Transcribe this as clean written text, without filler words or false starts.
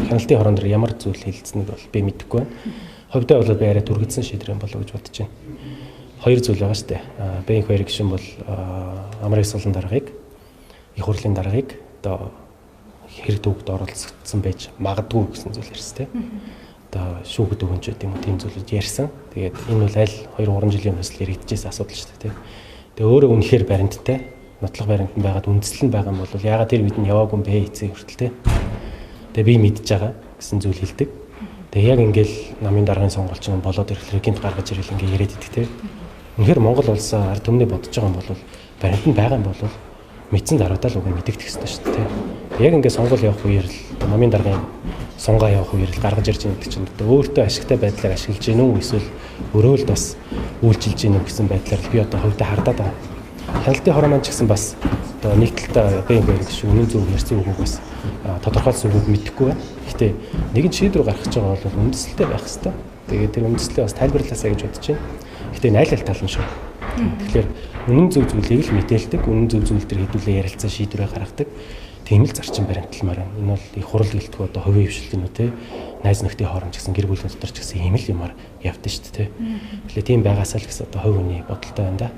хяналтын хорон дээр ямар зүйл хэлцэнийг бол би мэдэхгүй байна. Ховдоо бол би арай түргэцсэн шийдвэр юм болов гэж бодож байна. Хоёр зүйл байгаа шүү дээ. Бэнк хоёр гишүүн бол амрын сулын даргаыг, их хурлын даргаыг одоо хэрэг төвөгт оролцсон байж магадгүй гэсэн зүйл ярьсан тийм. Одоо шүүхэд өгөнч гэдэг юм уу тийм зүйлүүд ярьсан. Тэгээд энэ бол аль 2-3 жилийн өмнөөс л яригдчихсэн асуудал шүү дээ тийм. Тэгээ өөрөө үнэхээр баримттай, нотлох баримтан байгаад үндэслэл нь байгаа юм бол яагаад тэр бид нь яваагүй юм бэ эцэг хүртэл тийм. Тэгээ би мэдж байгаа гэсэн зүйл хэлдэг. Тэгээ яг ингээл намын даргын сонголч нь болоод ирэхлээр гинт гаргаж ирэл ингээ яриад идэх тийм. Үнэхээр Монгол улсаа ард түмний бодож байгаа юм бол баримтан байгаа юм бол мэдсэн дараатаа л үг мэдэгдэх хэрэгтэй шүү дээ. Яг ингээд сонгол явах үеэр л намын даргын сонгоо явах үеэр л гаргаж ирж байгаа гэдэг чинь өөртөө ашигтай байдлаар ашиглаж гин үү эсвэл өөрөө л бас үйлчилж гин үү гэсэн байдлаар би одоо хөвдө хардаад байгаа. Хяналтын хорон маань ч гэсэн бас одоо нэг талдаа бэнк байх шүү үнэн зөв ярьсан үг бас тодорхойлсон үг мэдэхгүй байна. Гэхдээ нэгэн шийдвэр гаргаж байгаа бол үндэслэлтэй байх хэрэгтэй. Тэгээд тэр үндэслэлээ бас тайлбарлаасаа гэж бодож байна. Гэхдээ аль тал нь шүү. Тэгэхээр үнэн зөв зүйлийг л мэдээлдэг, үнэн зөв зүйл төр хэдүүлээ ярилцаа шийдвэрээ гаргадаг. Тийм л зарчим баримталмаар байна. Энэ бол их хурал гэлтгүй одоо хувийн хвшилтийн үү те найз нөхдийн хооронд ч гэсэн гэр бүлийн дотор ч гэсэн ийм л юмар явдсан шүү дээ те. Тэгэхээр тийм байгаасаа л гэсэн одоо хувь хүний бодолтой байна да.